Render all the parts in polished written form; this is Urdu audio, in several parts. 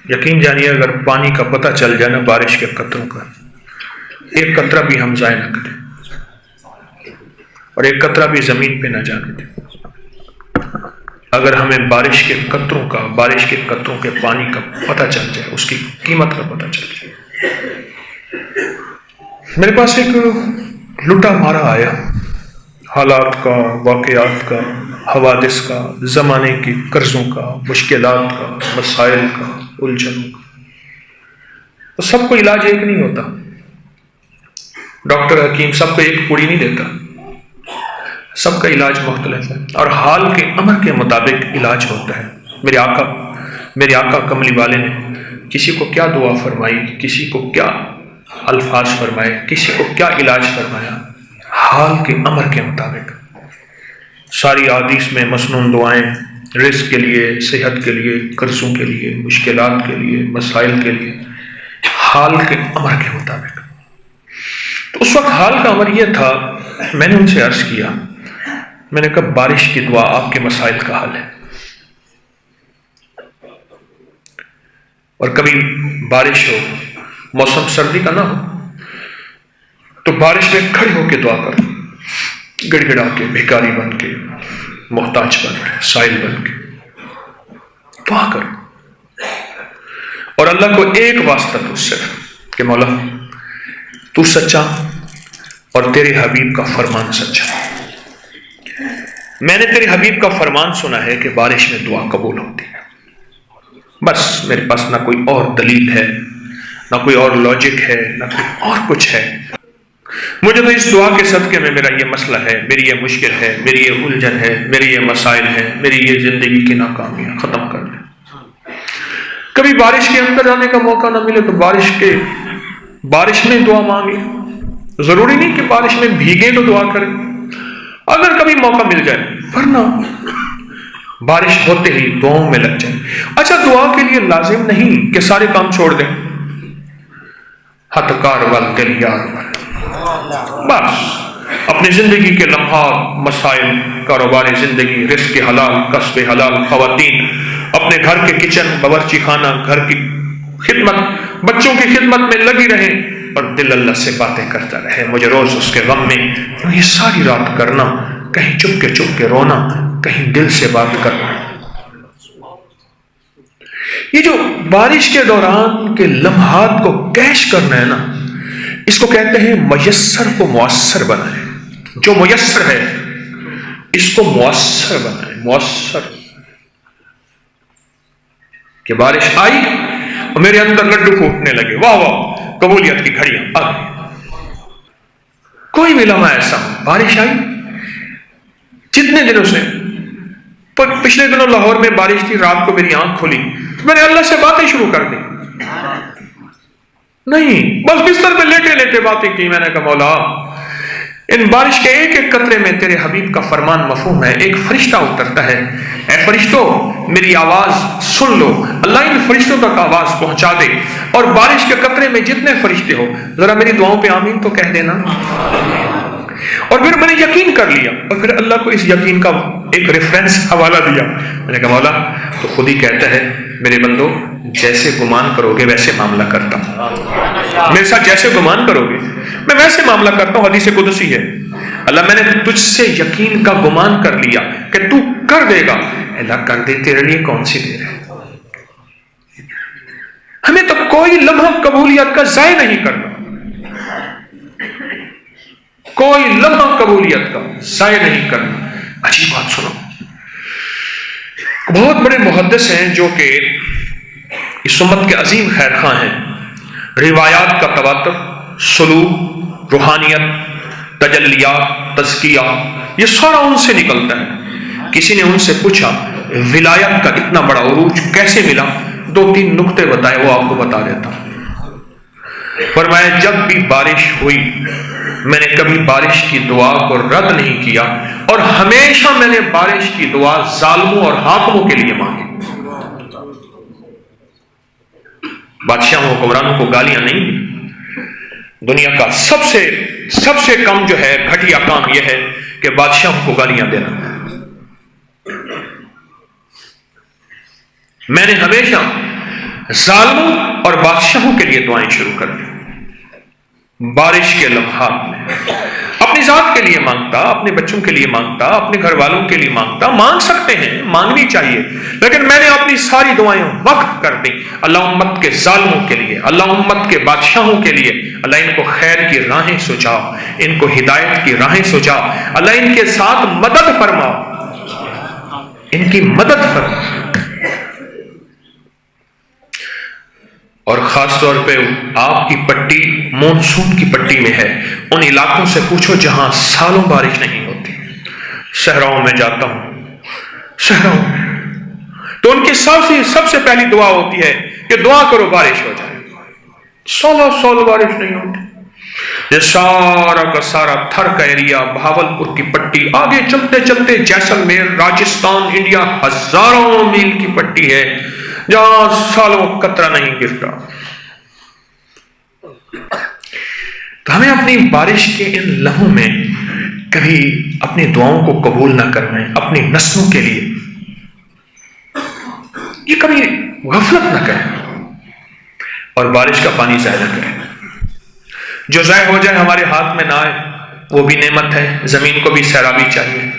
یقین جانیے اگر پانی کا پتہ چل جائے نا، بارش کے قطروں کا، ایک قطرہ بھی ہم ضائع نہ کریں اور ایک قطرہ بھی زمین پہ نہ جانے دیں۔ اگر ہمیں بارش کے قطروں کے پانی کا پتہ چل جائے، اس کی قیمت کا پتہ چل جائے۔ میرے پاس ایک لٹا مارا آیا، حالات کا، واقعات کا، حوادث کا، زمانے کی قرضوں کا، مشکلات کا، مسائل کا، الجھنوں کا۔ تو سب کو علاج ایک نہیں ہوتا، ڈاکٹر حکیم سب کو ایک پوڑی نہیں دیتا، سب کا علاج مختلف ہے اور حال کے امر کے مطابق علاج ہوتا ہے۔ میرے آقا کملی والے نے کسی کو کیا دعا فرمائی، کسی کو کیا الفاظ فرمائے، کسی کو کیا علاج فرمایا، حال کے امر کے مطابق۔ ساری احادیث میں مسنون دعائیں رزق کے لیے، صحت کے لیے، قرضوں کے لیے، مشکلات کے لیے، مسائل کے لیے، حال کے امر کے مطابق۔ تو اس وقت حال کا امر یہ تھا، میں نے ان سے عرض کیا، میں نے کہا بارش کی دعا آپ کے مسائل کا حل ہے۔ اور کبھی بارش ہو، موسم سردی کا نہ ہو، تو بارش میں کھڑے ہو کے دعا کرو، گڑ گڑا کے، بھکاری بن کے، محتاج بن کے، سائل بن کے دعا کرو۔ اور اللہ کو ایک واسطہ تو صرف کہ مولا تو سچا اور تیرے حبیب کا فرمان سچا۔ میں نے تیرے حبیب کا فرمان سنا ہے کہ بارش میں دعا قبول ہوتی ہے، بس میرے پاس نہ کوئی اور دلیل ہے، نہ کوئی اور لاجک ہے، نہ کوئی اور کچھ ہے۔ مجھے تو اس دعا کے صدقے میں میرا یہ مسئلہ ہے، میری یہ مشکل ہے، میری یہ الجھن ہے، میری یہ مسائل ہیں، میری یہ زندگی کی ناکامیاں ختم کر دیں۔ کبھی بارش کے اندر جانے کا موقع نہ ملے تو بارش میں دعا مانگے، ضروری نہیں کہ بارش میں بھیگیں تو دعا کریں، اگر کبھی موقع مل جائے، ورنہ بارش ہوتے ہی دعاؤں میں لگ جائیں۔ اچھا، دعا کے لیے لازم نہیں کہ سارے کام چھوڑ دیں، ہتکار والدل یار وال، بس اپنی زندگی کے لمحات، مسائل، کاروبار زندگی، رزق حلال، کسب حلال، خواتین اپنے گھر کے کچن، باورچی خانہ، گھر کی خدمت، بچوں کی خدمت میں لگی رہیں اور دل اللہ سے باتیں کرتا رہے۔ مجھے روز اس کے غم میں یہ ساری رات کرنا، کہیں چپ کے رونا، کہیں دل سے بات کرنا۔ یہ جو بارش کے دوران کے لمحات کو کیش کرنا ہے نا، اس کو کہتے ہیں میسر کو مؤثر بنائیں۔ جو میسر ہے اس کو مؤثر بنائیں، مؤثر کہ بارش آئی اور میرے اندر لڈو پھوٹنے لگے، واہ واہ، قبولیت کی گھڑیاں آ گئی۔ کوئی بھی لمحہ ایسا، بارش آئی، جتنے دنوں سے، پچھلے دنوں لاہور میں بارش تھی، رات کو میری آنکھ کھلی، میں نے اللہ سے باتیں شروع کر دی، نہیں بس بستر پہ لیٹے باتیں کی۔ میں نے کہا مولا، ان بارش کے ایک ایک قطرے میں تیرے حبیب کا فرمان مفہوم ہے۔ ایک فرشتہ اترتا ہے، اے فرشتوں میری آواز سن لو، اللہ ان فرشتوں تک آواز پہنچا دے، اور بارش کے قطرے میں جتنے فرشتے ہو ذرا میری دعاؤں پہ آمین تو کہہ دینا۔ اور پھر میں نے یقین کر لیا، اور پھر اللہ کو اس یقین کا ایک ریفرنس حوالہ دیا۔ میں نے کہا مولا تو خود ہی کہتا ہے میرے بندو جیسے گمان کرو گے ویسے معاملہ کرتا ہوں، میرے ساتھ جیسے گمان کرو گے میں ویسے معاملہ کرتا ہوں۔ حدیث قدسی ہے، اللہ میں نے تجھ سے یقین کا گمان کر لیا کہ تو کر دے گا، اللہ کر دے، تیرے لیے کون سی دیر ہے۔ ہمیں تو کوئی لمحہ قبولیت کا ضائع نہیں کرنا، کوئی لمحہ قبولیت کا ضائع نہیں کرنا۔ عجیب بات سنو، بہت بڑے محدث ہیں جو کہ اس امت کے عظیم خیر خواہ ہیں، روایات کا تواتر، سلوک، روحانیت، تجلیات، تزکیہ، یہ سارا ان سے نکلتا ہے۔ کسی نے ان سے پوچھا ولایت کا اتنا بڑا عروج کیسے ملا؟ 2-3 نقطے بتائے، وہ آپ کو بتا دیتا ہوں۔ فرمایا جب بھی بارش ہوئی میں نے کبھی بارش کی دعا کو رد نہیں کیا، اور ہمیشہ میں نے بارش کی دعا ظالموں اور حاکموں کے لیے مانگی۔ بادشاہوں حکمرانوں کو گالیاں نہیں دی۔ دنیا کا سب سے کم جو ہے گھٹیا کام یہ ہے کہ بادشاہوں کو گالیاں دینا۔ میں نے ہمیشہ ظالموں اور بادشاہوں کے لیے دعائیں شروع کر دیں۔ بارش کے لمحات میں اپنی ذات کے لیے مانگتا، اپنے بچوں کے لیے مانگتا، اپنے گھر والوں کے لیے مانگتا، مانگ سکتے ہیں، مانگنی چاہیے، لیکن میں نے اپنی ساری دعائیں وقف کر دی اللہ امت کے ظالموں کے لیے، اللہ امت کے بادشاہوں کے لیے۔ اللہ ان کو خیر کی راہیں سجاؤ، ان کو ہدایت کی راہیں سجاؤ، اللہ ان کے ساتھ مدد فرماؤ، ان کی مدد فرماؤ۔ اور خاص طور پہ آپ کی پٹی مونسون کی پٹی میں ہے، ان علاقوں سے پوچھو جہاں سالوں بارش نہیں ہوتی۔ صحراؤں میں جاتا ہوں، صحراؤں میں، تو ان کی سب سے پہلی دعا ہوتی ہے کہ دعا کرو بارش ہو جائے۔ سال بارش نہیں ہوتی۔ یہ سارا کا سارا تھر کا ایریا، بہاولپور کی پٹی، آگے چلتے چلتے جیسلمیر، راجستھان، انڈیا، ہزاروں میل کی پٹی ہے جہاں سالوں قطرہ نہیں گرتا۔ تو ہمیں اپنی بارش کے ان لمحوں میں کبھی اپنی دعاؤں کو قبول نہ کرنا ہے، اپنی نسلوں کے لیے یہ کبھی غفلت نہ کریں اور بارش کا پانی ضائع نہ کریں۔ جو ضائع ہو جائے ہمارے ہاتھ میں نہ آئے، وہ بھی نعمت ہے، زمین کو بھی سیرابی چاہیے،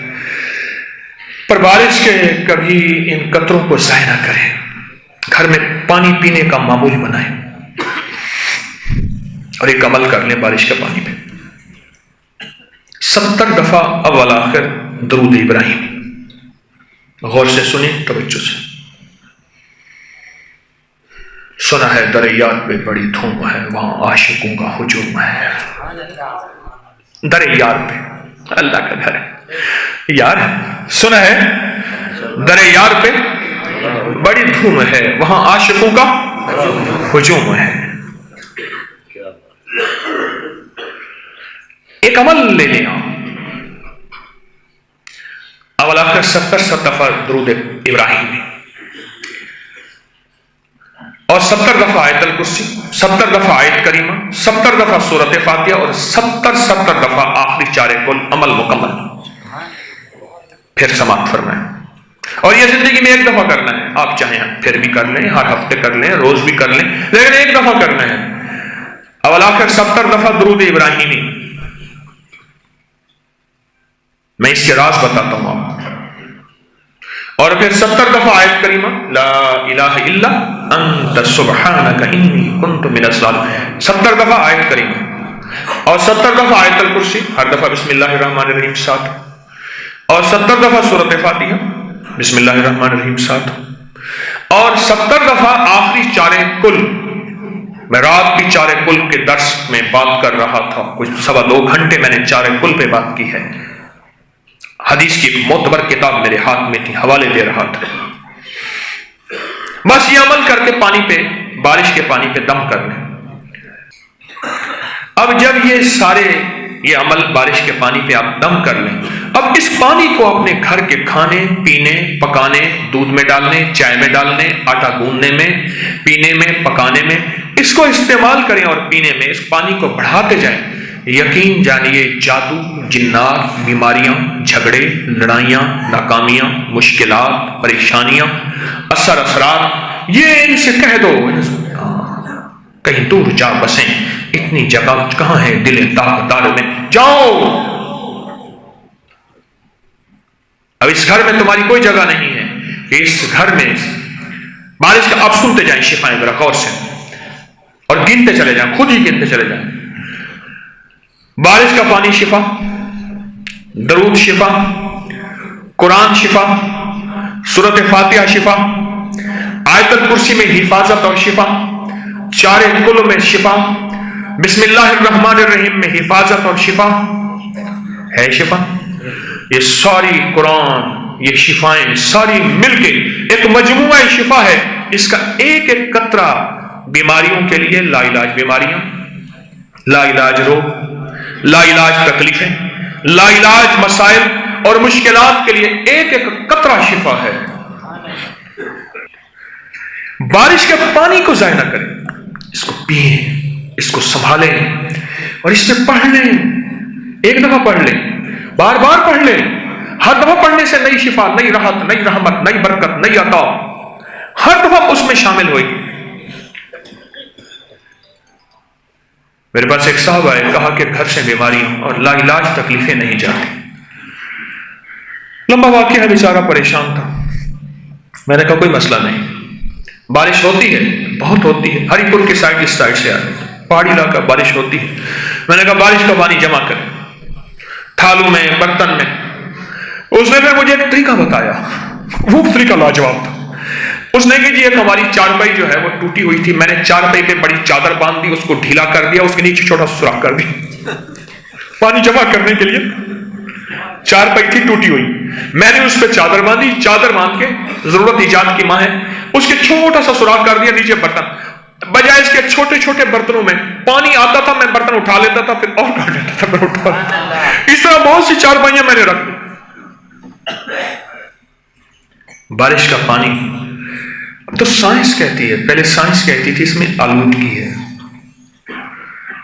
پر بارش کے کبھی ان قطروں کو ضائع نہ کریں۔ گھر میں پانی پینے کا معمول بنائیں اور ایک عمل کر لیں بارش کے پانی پہ۔ 70 دفعہ اول آخر درود ابراہیم، غور سے سنیں، توجہ سے سنا ہے دریا پہ بڑی دھوم ہے، وہاں عاشقوں کا ہجوم ہے۔ دریا پہ اللہ کا گھر ہے یار، سنا ہے دریا پہ بڑی دھوم ہے، وہاں عاشقوں کا ہجوم ہے۔ ایک عمل لے لیں، اول آخر 70 دفعہ درود ابراہیم اور 70 دفعہ آیت الکرسی، 70 دفعہ آیت کریمہ، 70 دفعہ سورۃ فاتحہ اور 70 دفعہ آخری چارے کل عمل مکمل، پھر سماعت فرمائیں۔ اور یہ زندگی میں ایک دفعہ کرنا ہے، آپ چاہیں پھر بھی کر لیں، ہر ہفتے کر لیں، روز بھی کر لیں، لیکن ایک دفعہ کرنا ہے۔ اول آخر 70 دفعہ درود ابراہیمی۔ میں اس کے راز بتاتا ہوں آپ کو، اور پھر 70 دفعہ آیت کریمہ، لا الہ الا انت سبحانک انی کنت من الظالمین، 70 دفعہ آیت کریمہ اور 70 دفعہ آیت الکرسی، ہر دفعہ بسم اللہ الرحمن الرحیم ساتھ، اور 70 دفعہ سورۃ فاتحہ بسم اللہ الرحمن الرحیم ساتھ، اور 70 دفعہ آخری چارے کل۔ میں رات کی چارے کل کے درس میں بات کر رہا تھا، کچھ 2.25 گھنٹے میں نے چارے کل پہ بات کی ہے، حدیث کی ایک معتبر کتاب میرے ہاتھ میں تھی، حوالے دے رہا تھا۔ بس یہ عمل کر کے پانی پہ، بارش کے پانی پہ دم کر لیں۔ اب جب یہ عمل بارش کے پانی پہ آپ دم کر لیں، اب اس پانی کو اپنے گھر کے کھانے، پینے، پکانے، دودھ میں ڈالنے، چائے میں ڈالنے، آٹا گوندنے میں، پینے میں، پکانے میں، اس کو استعمال کریں اور پینے میں اس پانی کو بڑھاتے جائیں۔ یقین جانیے جادو، جنات، بیماریاں، جھگڑے، لڑائیاں، ناکامیاں، مشکلات، پریشانیاں، اثرات، یہ ان سے کہہ دو کہیں دور جا بسیں، اتنی جگہ کہاں ہے دل دار میں، جاؤ۔ اب اس گھر میں تمہاری کوئی جگہ نہیں ہے کہ اس گھر میں بارش کا، آپ سنتے جائیں شفائیں ذرا غور سے اور گنتے چلے جائیں، خود ہی گنتے چلے جائیں۔ بارش کا پانی شفا، درود شفا، قرآن شفا، سورۃ فاتحہ شفا، آیت الکرسی میں حفاظت اور شفا، چارے کل میں شفا، بسم اللہ الرحمن الرحیم میں حفاظت اور شفا ہے۔ شفا یہ ساری قرآن، یہ شفائیں ساری مل کے ایک مجموعہ شفا ہے۔ اس کا ایک ایک قطرہ بیماریوں کے لیے، لا علاج بیماریاں، لا علاج روگ، لا علاج تکلیفیں، لا علاج مسائل اور مشکلات کے لیے ایک ایک قطرہ شفا ہے۔ بارش کے پانی کو ضائع نہ کریں، اس کو پئیں، اس کو سنبھالیں اور اس میں پڑھ لیں۔ ایک دفعہ پڑھ لیں، بار بار پڑھ لیں۔ ہر دفعہ پڑھنے سے نئی شفا، نئی راحت، نئی رحمت، نئی برکت، نئی عطا ہر دفعہ اس میں شامل ہوئی۔ میرے پاس ایک صاحب آئے، کہا کہ گھر سے بیماریاں اور لا علاج تکلیفیں نہیں جاتی. لمبا واقعہ ہے، بیچارہ پریشان تھا. میں نے کہا کوئی مسئلہ نہیں، بارش ہوتی ہے، بہت ہوتی ہے، ہری پور کے سائڈ اس سائڈ سے آئے، پہاڑی علاقہ، بارش ہوتی ہے. میں نے کہا بارش کا پانی جمع کریں تھالوں میں، برتن میں. اس نے پھر مجھے ایک طریقہ بتایا، وہ طریقہ لاجواب تھا. اس نے کہ جی ایک ہماری چارپائی جو ہے وہ ٹوٹی ہوئی تھی، میں نے چارپائی پہ بڑی چادر باندھ دی، اس کو ڈھیلا کر دیا، اس کے نیچے چھوٹا سوراخ کر دیا پانی جمع کرنے کے لیے. چارپائی تھی ٹوٹی ہوئی، میں نے اس پہ چادر باندھی، چادر باندھ کے ضرورت ایجاد کی ماں ہے، اس کے چھوٹا سا سوراخ کر دیا نیچے برتن. بجائے اس کے چھوٹے چھوٹے برتنوں میں پانی آتا تھا، میں برتن اٹھا لیتا تھا، پھر اور کر لیتا تھا، پھر اٹھا لیتا. اس طرح بہت سی چارپائیاں میں نے رکھ دی. بارش کا پانی تو سائنس کہتی ہے، پہلے سائنس کہتی تھی اس میں آلودگی ہے،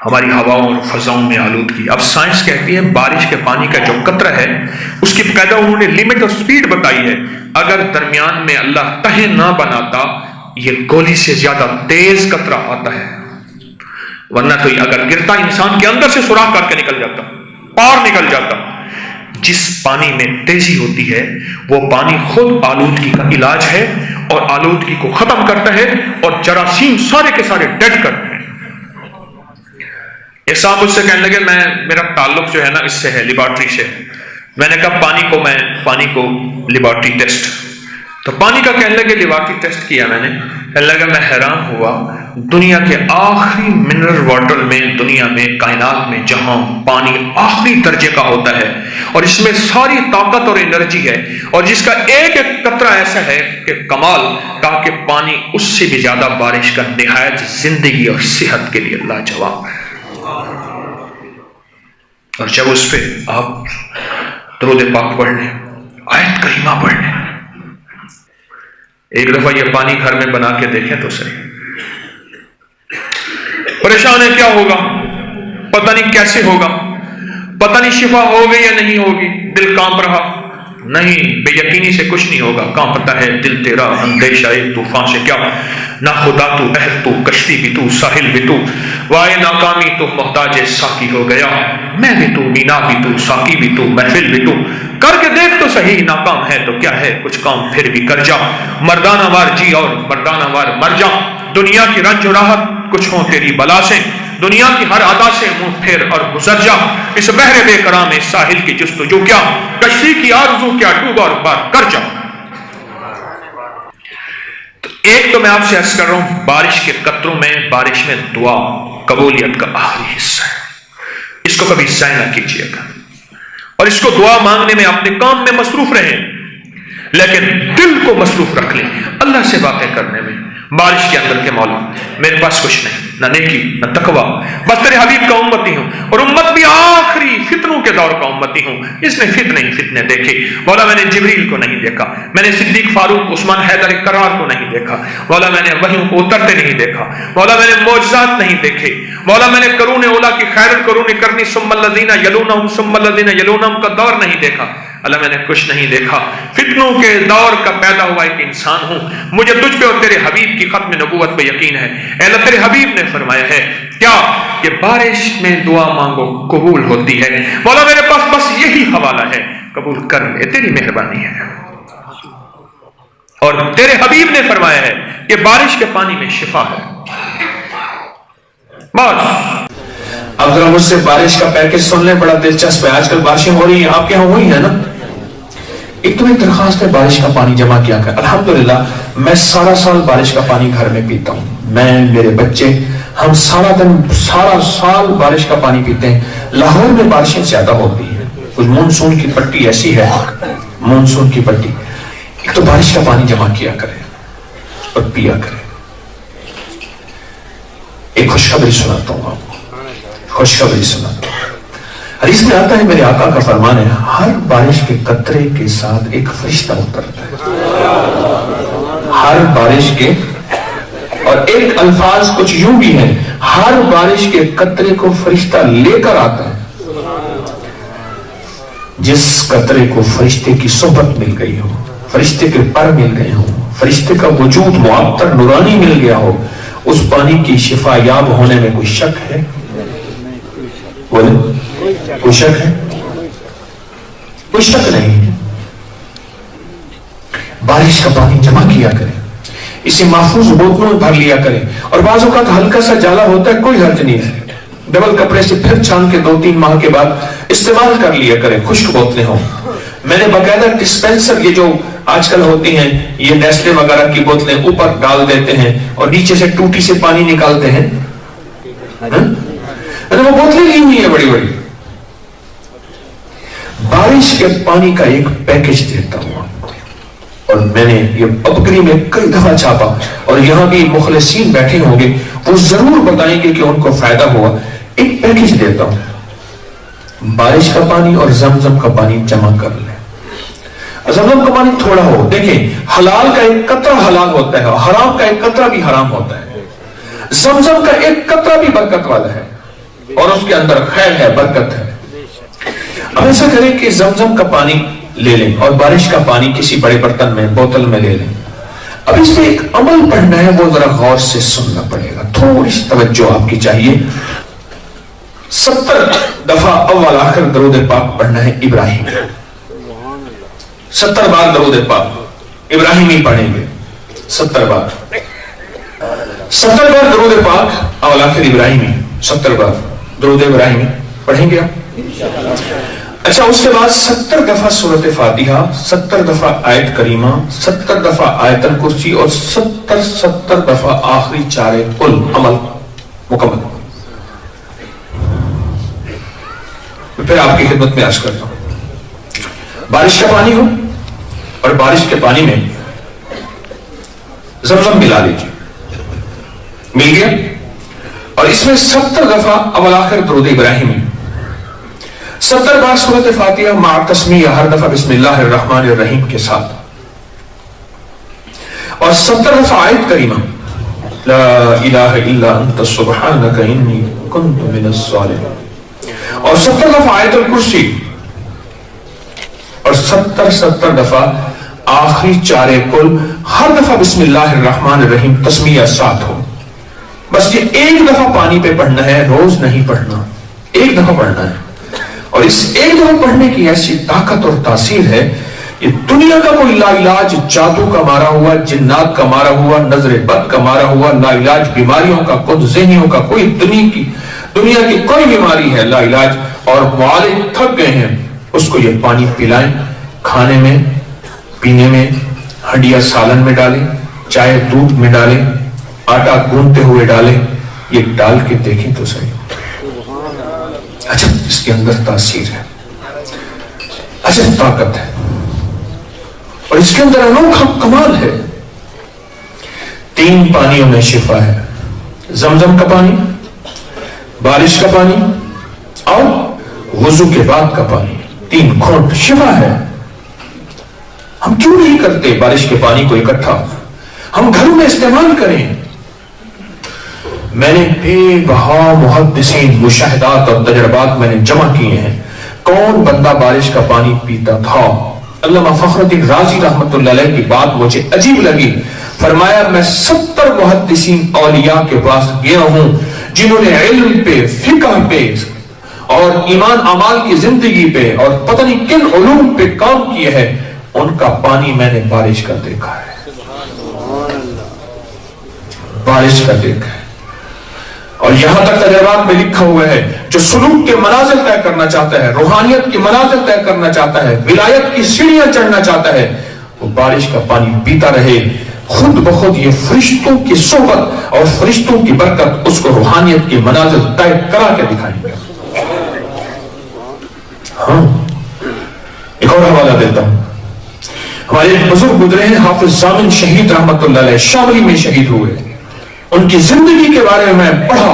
ہماری ہواؤں اور فضاؤں میں آلودگی. اب سائنس کہتی ہے بارش کے پانی کا جو قطرہ ہے اس کی باقاعدہ انہوں نے لمٹ اور سپیڈ بتائی ہے. اگر درمیان میں اللہ تہہ نہ بناتا یہ گولی سے زیادہ تیز قطرہ آتا ہے، ورنہ تو اگر گرتا انسان کے اندر سے سوراخ کر کے نکل جاتا، پار نکل جاتا. جس پانی میں تیزی ہوتی ہے وہ پانی خود آلودگی کا علاج ہے اور آلودگی کو ختم کرتا ہے اور جراثیم سارے کے سارے ڈیڈ کرتے ہیں. ایک صاحب مجھ سے کہنے لگے میرا تعلق جو ہے نا اس سے ہے، لیبارٹری سے. میں نے کہا پانی کو لیبارٹری ٹیسٹ، تو پانی کا کہنے لگے لیبارٹری ٹیسٹ کیا میں نے. کہنے لگا میں حیران ہوا، دنیا کے آخری منرل واٹر میں، دنیا میں، کائنات میں جہاں پانی آخری درجے کا ہوتا ہے اور اس میں ساری طاقت اور انرجی ہے اور جس کا ایک ایک قطرہ ایسا ہے کہ کمال، کہا کہ پانی اس سے بھی زیادہ بارش کا نہایت زندگی اور صحت کے لیے لاجواب ہے. اور جب اس پہ آپ درود پاک پڑھ لیں، آیت کریمہ پڑھ لیں، ایک دفعہ یہ پانی گھر میں بنا کے دیکھیں تو صحیح. پریشان ہے کیا ہوگا، پتہ نہیں کیسے ہوگا، پتہ نہیں شفا ہوگی یا نہیں ہوگی، دل کانپ رہا. نہیں، بے یقینی سے کچھ نہیں ہوگا. کانپتا ہے دل تیرا اندیشہ طوفان سے کیا، نہ خدا تو اہل تو کشتی بھی تو ساحل بھی تو، وائے ناکامی تو محتاج ساقی ہو گیا، میں بھی تو مینا بھی تو ساقی بھی تو محفل بھی تو، کر کے دیکھ تو صحیح، ناکام ہے تو کیا ہے، کچھ کام پھر بھی کر جا، مردانہ وار جی اور مردانہ وار مر جا. دنیا کی رنج و راحت کچھ ہوں تیری بلا سے، دنیا کی ہر ادا سے منہ پھیر اور گزر جا. اس بحر بے کرام ساحل کی جستجو کیا، کشتی کی آرزو کیا، ڈوب اور پار کر جا. تو ایک تو میں آپ سے عرض کر رہا ہوں، بارش کے قطروں میں، بارش میں دعا قبولیت کا آخری حصہ ہے. اس کو کبھی ضائع نہ کیجیے گا اور اس کو دعا مانگنے میں اپنے کام میں مصروف رہیں، لیکن دل کو مصروف رکھ لیں اللہ سے باتیں کرنے میں. بارش کے اندر کے مولا میرے پاس کچھ نہیں، نہ نیکی نہ تقوی، بس تیرے حبیب کا امتی ہوں اور امت بھی آخری فتنوں کے دور کا امتی ہوں. اس نے فتنے دیکھے مولا، میں نے جبریل کو نہیں دیکھا، میں نے صدیق فاروق عثمان حیدر کرار کو نہیں دیکھا مولا، میں نے وحیوں کو اترتے نہیں دیکھا مولا، میں نے معجزات نہیں دیکھے مولا، میں نے قرون اولا کی خیر القرون کرنی ثم الذین یلونہم ثم الذین یلونہم کا دور نہیں دیکھا اللہ، میں نے کچھ نہیں دیکھا. فتنوں کے دور کا پیدا ہوا ایک انسان ہوں. مجھے تجھ پہ اور تیرے حبیب کی ختم نبوت پہ یقین ہے. اے اللہ، تیرے حبیب نے فرمایا ہے کیا کہ بارش میں دعا مانگو قبول ہوتی ہے. مولا میرے پاس بس یہی حوالہ ہے، قبول کر لے، تیری مہربانی ہے. اور تیرے حبیب نے فرمایا ہے کہ بارش کے پانی میں شفا ہے. بس اب ذرا مجھ سے بارش کا پیکج سن لیں، بڑا دلچسپ ہے. آج کل بارشیں ہو رہی ہیں، آپ کے یہاں ہوئی ہیں نا؟ ایک تو ایک درخواست ہے، بارش کا پانی جمع کیا کر. الحمدللہ میں سارا سال بارش کا پانی گھر میں پیتا ہوں، میں، میرے بچے، ہم سارا سال بارش کا پانی پیتے ہیں. لاہور میں بارشیں زیادہ ہوتی ہیں، کچھ مونسون کی پٹی ایسی ہے، مونسون کی پٹی. ایک تو بارش کا پانی جمع کیا کرے اور پیا کرے. ایک خوشخبری سناتا ہوں آپ کو، خوشخبری سناتا ہوں. حدیث میں آتا ہے، میرے آقا کا فرمان ہے، ہر بارش کے قطرے کے ساتھ ایک فرشتہ اترتا ہے. ہر بارش کے، اور ایک الفاظ کچھ یوں بھی ہیں، ہر بارش کے قطرے کو فرشتہ لے کر آتا ہے. جس قطرے کو فرشتے کی صحبت مل گئی ہو، فرشتے کے پر مل گئے ہوں، فرشتے کا وجود معطر نورانی مل گیا ہو، اس پانی کی شفا یاب ہونے میں کوئی شک ہے؟ بولے کوئی شک ہے؟ کوئی شک نہیں ہے. بارش کا پانی جمع کیا کریں, اسے محفوظ بوتلوں میں بھر لیا کریں, اور بعض اوقات ہلکا سا جالا ہوتا ہے, کوئی حرج نہیں ہے, ڈبل کپڑے سے پھر چھان کے 2-3 ماہ کے بعد استعمال کر لیا کریں, خشک بوتلیں ہوں. میں نے باقاعدہ ڈسپینسر, یہ جو آج کل ہوتی ہیں یہ نیسلے وغیرہ کی بوتلیں, اوپر ڈال دیتے ہیں اور نیچے سے ٹوٹی سے پانی نکالتے ہیں. وہ بوتلیں لی ہوئی ہیں بڑی بڑی. بارش کے پانی کا ایک پیکج دیتا ہوں, اور میں نے یہ بکری میں کئی دفعہ چھاپا, اور یہاں بھی مخلصین بیٹھے ہوں گے, وہ ضرور بتائیں گے کہ ان کو فائدہ ہوا. ایک پیکج دیتا ہوں, بارش کا پانی اور زمزم کا پانی جمع کر لیں. زمزم کا پانی تھوڑا ہو, دیکھیں حلال کا ایک قطرہ حلال ہوتا ہے, حرام کا ایک قطرہ بھی حرام ہوتا ہے. زمزم کا ایک قطرہ بھی برکت والا ہے, اور اس کے اندر خیر ہے, برکت ہے. اب ایسا کریں کہ زمزم کا پانی لے لیں اور بارش کا پانی کسی بڑے برتن میں, بوتل میں لے لیں. اب اس میں ایک عمل پڑھنا ہے, وہ ذرا غور سے سننا پڑے گا, تھوڑی سی توجہ آپ کی چاہیے. 70 دفعہ اول آخر درود پاک پڑھنا ہے ابراہیم. 70 بار درود پاک ابراہیمی پڑھیں گے. 70 بار 70 بار درود پاک اول آخر ابراہیمی, 70 بار درود ابراہیمی پڑھیں گے آپ. اچھا, اس کے بعد 70 دفعہ سورۃ فاتحہ, 70 دفعہ آیت کریمہ, 70 دفعہ آیت الکرسی, اور 70 دفعہ آخری 4 قل. عمل مکمل. پھر آپ کی خدمت میں عرض کرتا ہوں, بارش کا پانی ہو اور بارش کے پانی میں زمزم ملا لیجیے, مل گیا, اور اس میں 70 دفعہ اول آخر درود ابراہیمی, 70 بار سورۃ فاتحہ مع تسمیہ, ہر دفعہ بسم اللہ الرحمن الرحیم کے ساتھ, اور 70 دفعہ آیت کریمہ لا الہ الا انت سبحانک انی کنت من الظالمین, اور 70 دفعہ آیت الکرسی, اور 70 دفعہ آخری 4 قل, ہر دفعہ بسم اللہ الرحمن الرحیم تسمیہ ساتھ ہو. بس یہ ایک دفعہ پانی پہ پڑھنا ہے, روز نہیں پڑھنا, ایک دفعہ پڑھنا ہے. اور اس ایک دفعہ پڑھنے کی ایسی طاقت اور تاثیر ہے, یہ دنیا کا کوئی لا علاج جادو کا مارا ہوا, جنات کا مارا ہوا, نظر بد کا مارا ہوا, لا علاج بیماریوں کا, خود ذہنیوں کا, کوئی دنیا کی کوئی بیماری ہے لا علاج, اور معالج تھک گئے ہیں, اس کو یہ پانی پلائیں, کھانے میں, پینے میں, ہڈیاں سالن میں ڈالیں, چائے دودھ میں ڈالیں, آٹا گوندتے ہوئے ڈالیں, یہ ڈال کے دیکھیں تو صحیح. اچھا, اس کے اندر تاثیر ہے, اچھا طاقت ہے, اور اس کے اندر انوکھا کمال ہے. 3 پانیوں میں شفا ہے, زمزم کا پانی, بارش کا پانی, اور وضو کے بعد کا پانی. 3 گھونٹ شفا ہے. ہم کیوں نہیں کرتے بارش کے پانی کو اکٹھا, ہم گھروں میں استعمال کریں. میں نے بے بہا محدثین, مشاہدات اور تجربات میں نے جمع کیے ہیں. کون بندہ بارش کا پانی پیتا تھا؟ علامہ فخر الدین رازی رحمت اللہ علیہ کی بات مجھے عجیب لگی. فرمایا میں 70 محدثین اولیاء کے پاس گیا ہوں جنہوں نے علم پہ, فقہ پہ, اور ایمان اعمال کی زندگی پہ, اور پتہ نہیں کن علوم پہ کام کیے ہیں. ان کا پانی میں نے بارش کا دیکھا ہے, بارش کا دیکھا ہے. اور یہاں تک تجربات میں لکھا ہوا ہے, جو سلوک کے منازل طے کرنا چاہتا ہے, روحانیت کی منازل طے کرنا چاہتا ہے, ولایت کی سیڑھیاں چڑھنا چاہتا ہے, وہ بارش کا پانی پیتا رہے. خود بخود یہ فرشتوں کی صحبت اور فرشتوں کی برکت اس کو روحانیت کی منازل طے کرا کے دکھائیں گے. ہاں, ایک اور حوالہ دیتا ہوں. ہمارے ایک بزرگ گزرے ہیں, حافظ ضامن شہید رحمت اللہ علیہ, شاملی میں شہید ہوئے. ان کی زندگی کے بارے میں پڑھا,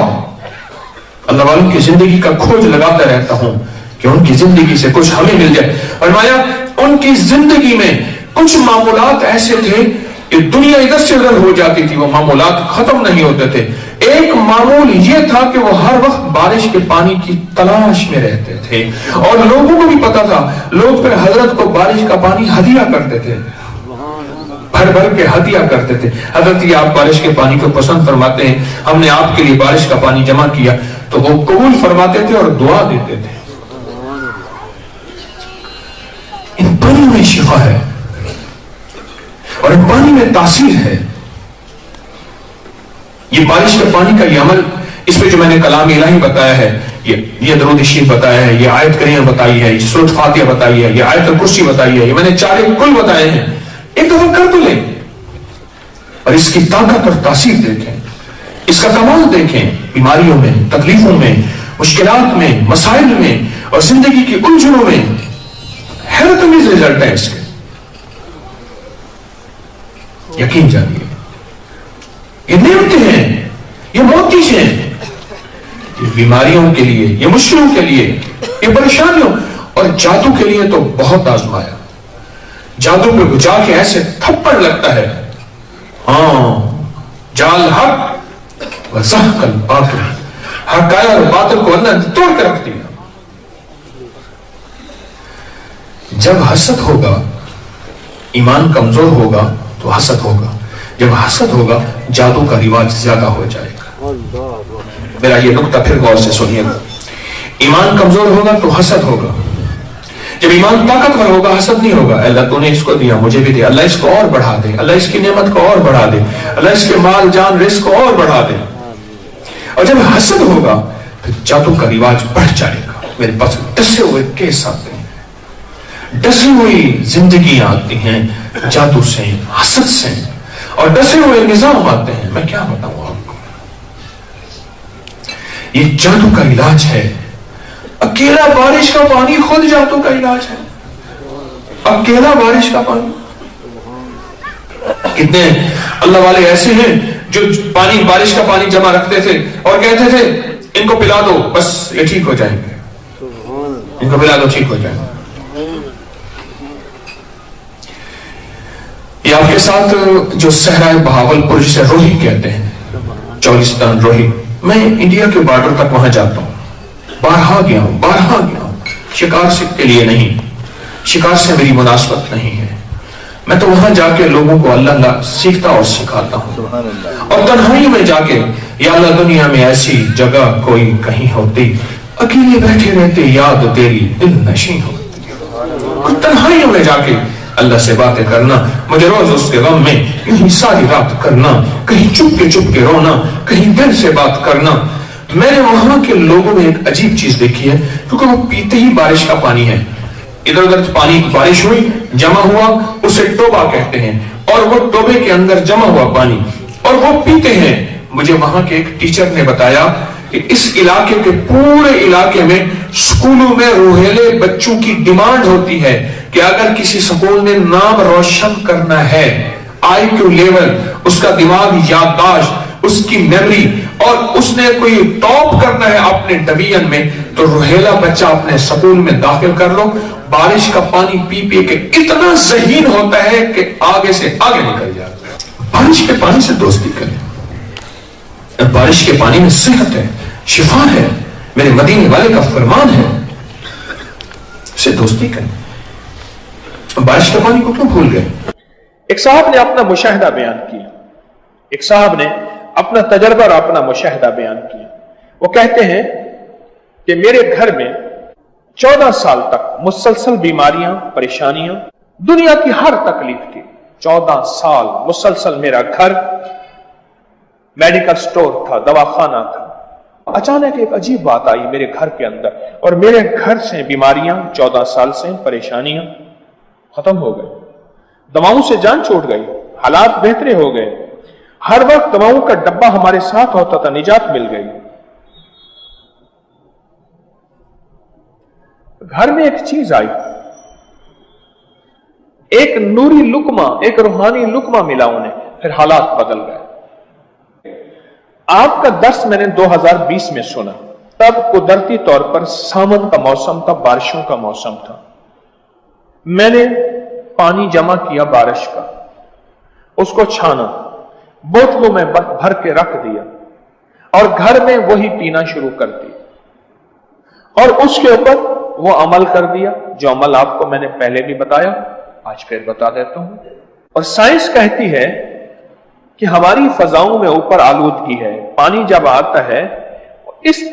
اللہ والوں کی زندگی کا کھوج لگاتا رہتا ہوں کہ ان کی زندگی سے کچھ ہمیں مل جائے. اور مایا ان کی زندگی میں کچھ معمولات ایسے تھے کہ دنیا ادھر سے ادھر ہو جاتی تھی, وہ معمولات ختم نہیں ہوتے تھے. ایک معمول یہ تھا کہ وہ ہر وقت بارش کے پانی کی تلاش میں رہتے تھے, اور لوگوں کو بھی پتا تھا. لوگ پھر حضرت کو بارش کا پانی ہدیہ کرتے تھے, بھر بھر کے ہدیہ کرتے تھے. حضرت یہ آپ بارش کے پانی کو پسند فرماتے ہیں, ہم نے آپ کے لیے بارش کا پانی جمع کیا. تو وہ قبول فرماتے تھے اور دعا دیتے تھے. ان پانیوں میں شفا ہے اور ان پانی میں تاثیر ہے. یہ بارش کے پانی کا یہ عمل، اس پہ جو میں نے کلام الہی بتایا ہے، یہ درود شریف بتایا ہے، یہ آیت کریمہ بتائی ہے، یہ سورۃ فاتحہ بتائی ہے، یہ آیت الکرسی بتائی ہے، یہ میں نے چارے کل بتائے ہیں. ایک دفعہ کر تو لیں اور اس کی طاقت اور تاثیر دیکھیں، اس کا کمال دیکھیں. بیماریوں میں، تکلیفوں میں، مشکلات میں، مسائل میں اور زندگی کی الجھنوں میں حیرت انگیز رزلٹ ہے اس کے. یقین جانیے یہ نعمتیں ہیں، یہ موتی ہیں. یہ بیماریوں کے لیے، یہ مشکلوں کے لیے، یہ پریشانیوں اور جادو کے لیے تو بہت آزمایا. جادو پہ جا کے ایسے تھپڑ لگتا ہے. ہاں، جال حق وزحق الباطل، حق آیا اور باطل کو اللہ نے توڑ کے رکھ دیا. جب حسد ہوگا، ایمان کمزور ہوگا تو حسد ہوگا. جب حسد ہوگا جادو کا رواج زیادہ ہو جائے گا. میرا یہ نقطہ پھر غور سے سنیے گا. ایمان کمزور ہوگا تو حسد ہوگا. جب ایمان طاقتور ہوگا حسد نہیں ہوگا. اللہ تو نے اس کو دیا، مجھے بھی دے، اللہ اس کو اور بڑھا دے، اللہ اس کی نعمت کو اور بڑھا دے، اللہ اس کے مال جان رزق کو اور بڑھا دے. اور جب حسد ہوگا پھر جادو کا رواج بڑھ جائے گا. میرے پاس ڈسے ہوئے کیس آتے ہیں، ڈسی ہوئی زندگیاں آتی ہیں جادو سے، حسد سے، اور ڈسے ہوئے نظام آتے ہیں. میں کیا بتاؤں آپ کو، یہ جادو کا علاج ہے. اکیلا بارش کا پانی خود جادو کا علاج ہے. اکیلا بارش کا پانی. کتنے اللہ والے ایسے ہیں جو پانی، بارش کا پانی جمع رکھتے تھے اور کہتے تھے ان کو پلا دو بس یہ ٹھیک ہو جائیں گے، ان کو پلا دو ٹھیک ہو جائیں گے. یہ آپ کے ساتھ جو صحرائے بہاول پور جسے روہی کہتے ہیں، چولستان روہی، میں انڈیا کے بارڈر تک وہاں جاتا ہوں. بارہا گیا ہوں. شکار سے کے لیے نہیں، شکار سے میری مناسبت نہیں ہے. میں تو وہاں جا کے لوگوں کو اللہ سیکھتا اور سکھاتا ہوں. اور تنہائی میں جا کے، یا اللہ دنیا میں ایسی جگہ کوئی کہیں ہوتی، اکیلے بیٹھے رہتے یاد تیری دل نشیں ہوتی. تنہائیوں میں جا کے اللہ سے باتیں کرنا، مجھے روز اس کے غم میں یوں ساری رات کرنا، کہیں چپ کے رونا، کہیں دل سے بات کرنا. میں نے وہاں کے لوگوں میں ایک عجیب چیز دیکھی ہے، کیونکہ وہ پیتے ہی بارش کا پانی ہے. ادھر ادھر پانی، بارش ہوئی، جمع ہوا، اسے ٹوبا کہتے ہیں، اور وہ ٹوبے کے اندر جمع ہوا پانی اور وہ پیتے ہیں. مجھے وہاں کے ایک ٹیچر نے بتایا کہ اس علاقے کے پورے علاقے میں سکولوں میں روہیلے بچوں کی ڈیمانڈ ہوتی ہے کہ اگر کسی سکول نے نام روشن کرنا ہے، آئی کیو لیول، اس کا دماغ، یادداشت، اس کی میموری، اور اس نے کوئی ٹاپ کرنا ہے اپنے ڈویژن میں، تو روہیلا بچہ اپنے سکول میں داخل کر لو. بارش کا پانی پی پی کے اتنا ذہین ہوتا ہے کہ آگے سے آگے نکل جاتا ہے. بارش کے پانی سے دوستی کریں. بارش کے پانی میں صحت ہے، شفا ہے، میرے مدینے والے کا فرمان ہے، سے دوستی کریں. بارش کے پانی کو کیوں بھول گئے؟ ایک صاحب نے اپنا مشاہدہ بیان کیا، ایک صاحب نے اپنا تجربہ اور اپنا مشاہدہ بیان کیا. وہ کہتے ہیں کہ میرے گھر میں 14 سال تک مسلسل بیماریاں، پریشانیاں، دنیا کی ہر تکلیف تھی. 14 سال مسلسل میرا گھر میڈیکل سٹور تھا، دواخانہ تھا. اچانک ایک عجیب بات آئی میرے گھر کے اندر، اور میرے گھر سے بیماریاں، 14 سال سے پریشانیاں ختم ہو گئی. دواؤں سے جان چھوٹ گئی، حالات بہتر ہو گئے. ہر وقت دواؤں کا ڈبہ ہمارے ساتھ ہوتا تھا، نجات مل گئی. گھر میں ایک چیز آئی، ایک نوری لقمہ، ایک روحانی لقمہ ملا انہیں، پھر حالات بدل گئے. آپ کا درس میں نے 2020 میں سنا، تب قدرتی طور پر ساون کا موسم تھا، بارشوں کا موسم تھا. میں نے پانی جمع کیا بارش کا، اس کو چھانا، بوتلوں میں بھر کے رکھ دیا اور گھر میں وہی پینا شروع کر دیا. اور اس کے اوپر وہ عمل کر دیا جو عمل آپ کو میں نے پہلے بھی بتایا، آج پھر بتا دیتا ہوں. اور سائنس کہتی ہے کہ ہماری فضاؤں میں اوپر آلودگی ہے. پانی جب آتا ہے اس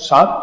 7